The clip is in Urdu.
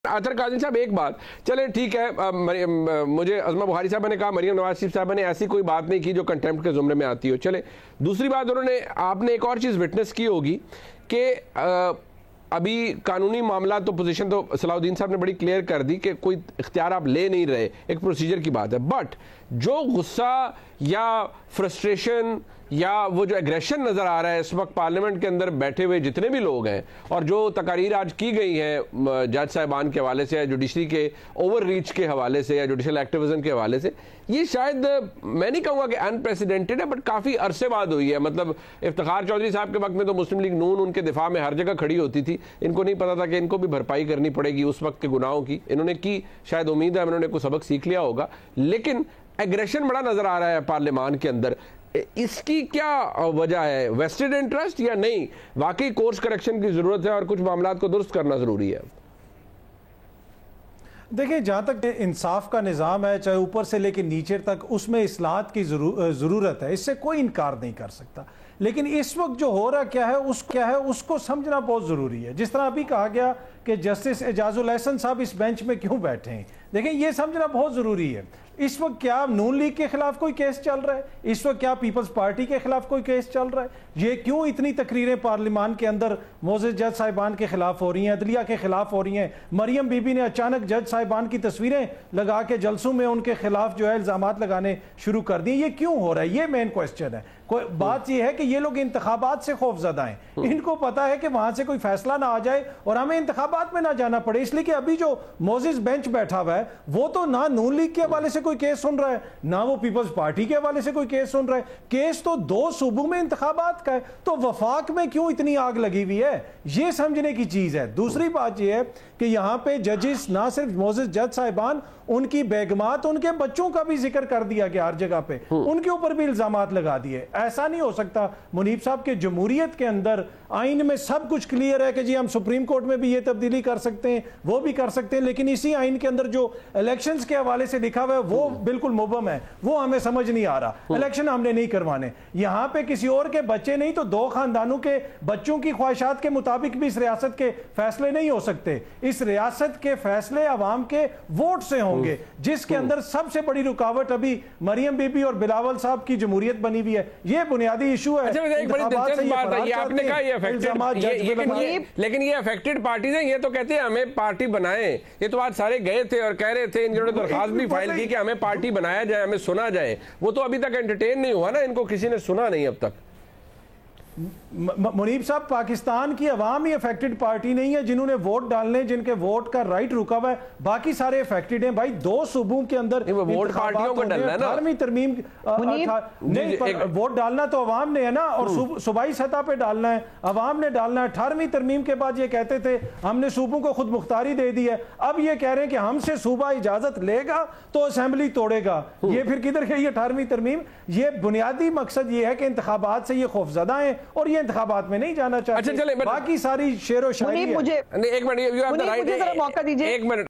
اطہر کاظمی صاحب ایک بات چلیں ٹھیک ہے، مجھے عظمہ بخاری صاحبہ نے کہا مریم نواز شریف صاحبہ نے ایسی کوئی بات نہیں کی جو کنٹیمپٹ کے زمرے میں آتی ہو. چلیں دوسری بات آپ نے ایک اور چیز وٹنس کی ہوگی کہ ابھی قانونی معاملات تو پوزیشن تو صلاح الدین صاحب نے بڑی کلیئر کر دی کہ کوئی اختیار آپ لے نہیں رہے، ایک پروسیجر کی بات ہے، بٹ جو غصہ یا فرسٹریشن یا وہ جو ایگریشن نظر آ رہا ہے اس وقت پارلیمنٹ کے اندر بیٹھے ہوئے جتنے بھی لوگ ہیں، اور جو تقاریر آج کی گئی ہیں جج صاحبان کے حوالے سے یا جوڈیشری کے اوور ریچ کے حوالے سے یا جوڈیشل ایکٹیویزم کے حوالے سے، یہ شاید میں نہیں کہوں گا کہ انپریسیڈنٹڈ ہے، بٹ کافی عرصے بعد ہوئی ہے. مطلب افتخار چودھری صاحب کے وقت میں تو مسلم لیگ نون ان کے دفاع میں ہر جگہ کھڑی ہوتی تھی، ان کو نہیں پتا تھا کہ ان کو بھی بھرپائی کرنی پڑے گی اس وقت کے گناہوں کی. انہوں نے کی، شاید امید ہے انہوں نے کوئی سبق سیکھ لیا ہوگا، لیکن ایگریشن بڑا نظر آ رہا ہے پارلیمان کے اندر. اس کی کیا وجہ ہے؟ ویسٹڈ انٹرسٹ یا نہیں واقعی کورس کریکشن کی ضرورت ہے اور کچھ معاملات کو درست کرنا ضروری ہے؟ دیکھیں جہاں تک انصاف کا نظام ہے چاہے اوپر سے لے کے نیچے تک، اس میں اصلاحات کی ضرورت ہے، اس سے کوئی انکار نہیں کر سکتا. لیکن اس وقت جو ہو رہا کیا ہے اس کو سمجھنا بہت ضروری ہے. جس طرح ابھی کہا گیا کہ جسٹس اعجاز الاحسن صاحب اس بینچ میں کیوں بیٹھے ہیں، دیکھیں یہ سمجھنا بہت ضروری ہے. اس وقت کیا نون لیگ کے خلاف کوئی کیس چل رہا ہے؟ اس وقت کیا پیپلز پارٹی کے خلاف کوئی کیس چل رہا ہے؟ یہ کیوں اتنی تقریریں پارلیمان کے اندر معزز جج صاحبان کے خلاف ہو رہی ہیں، عدلیہ کے خلاف ہو رہی ہیں؟ مریم بی بی نے اچانک جج صاحبان کی تصویریں لگا کے جلسوں میں ان کے خلاف جو ہے الزامات لگانے شروع کر دی. یہ کیوں ہو رہا ہے؟ یہ مین کوسچن ہے. بات یہ ہے کہ یہ لوگ انتخابات سے خوف زدہ ہیں، ان کو پتا ہے کہ وہاں سے کوئی فیصلہ نہ آ جائے اور ہمیں انتخابات میں نہ جانا پڑے، اس لیے کہ ابھی جو معزز بینچ بیٹھا ہوا ہے وہ تو نہ نون لیگ کے حوالے سے کوئی کیس سن رہا ہے نہ وہ پیپلز پارٹی کے حوالے سے کوئی کیس سن رہا ہے. کیس تو 2 صوبوں میں انتخابات کا ہے، تو وفاق میں کیوں اتنی آگ لگی ہوئی ہے؟ یہ سمجھنے کی چیز ہے. دوسری بات یہ ہے کہ یہاں پہ ججز نہ صرف معزز جج صاحبان، ان کی بیگمات، ان کے بچوں کا بھی ذکر کر دیا گیا ہر جگہ پہ، ان کے اوپر بھی الزامات لگا دیے. ایسا نہیں ہو سکتا منیب صاحب کے جمہوریت کے اندر آئین میں سب کچھ کلیئر ہے کہ جی ہم سپریم کورٹ میں بھی یہ تبدیلی کر سکتے ہیں، وہ بھی کر سکتے ہیں، لیکن اسی آئین کے اندر جو الیکشنز کے حوالے سے لکھا ہوا ہے وہ بالکل مبہم ہے، وہ ہمیں سمجھ نہیں آ رہا. الیکشن ہم نے نہیں کروانے، یہاں پہ کسی اور کے بچے نہیں تو 2 خاندانوں کے بچوں کی خواہشات کے مطابق بھی اس ریاست کے فیصلے نہیں ہو سکتے. اس ریاست کے فیصلے عوام کے ووٹ سے ہوں گے، جس کے اندر سب سے بڑی رکاوٹ ابھی مریم بی بی اور بلاول صاحب کی جمہوریت بنی ہوئی ہے. یہ بنیادی ایشو ہے. ایک بڑی دلچسپ بات ہے، یہ آپ نے کہا لیکن یہ افیکٹڈ پارٹیز ہیں، یہ تو کہتے ہیں ہمیں پارٹی بنائیں. یہ تو آج سارے گئے تھے اور کہہ رہے تھے، انہوں نے درخواست بھی فائل کی کہ ہمیں پارٹی بنایا جائے، ہمیں سنا جائے. وہ تو ابھی تک انٹرٹین نہیں ہوا نا، ان کو کسی نے سنا نہیں اب تک. منیب صاحب پاکستان کی عوام ہی افیکٹڈ پارٹی نہیں ہے، جنہوں نے ووٹ ڈالنے جن کے ووٹ کا رائٹ رکا ہوا ہے، باقی سارے افیکٹڈ ہیں. بھائی 2 صوبوں کے اندر ووٹ پارٹیوں کو ڈالنا ہے نا، 18ویں ترمیم ووٹ ڈالنا تو عوام نے ہے نا، اور صوبائی سطح پہ ڈالنا ہے، عوام نے ڈالنا ہے. 18ویں ترمیم کے بعد یہ کہتے تھے ہم نے صوبوں کو خود مختاری دے دی ہے، اب یہ کہہ رہے ہیں کہ ہم سے صوبہ اجازت لے گا تو اسمبلی توڑے گا. یہ پھر کدھر گئی 18ویں ترمیم؟ یہ بنیادی مقصد یہ ہے کہ انتخابات سے یہ خوف زدہ ہیں اور یہ انتخابات میں نہیں جانا چاہتے. باقی ساری شعر و شاعری. مجھے ذرا موقع دیجئے. ایک منٹ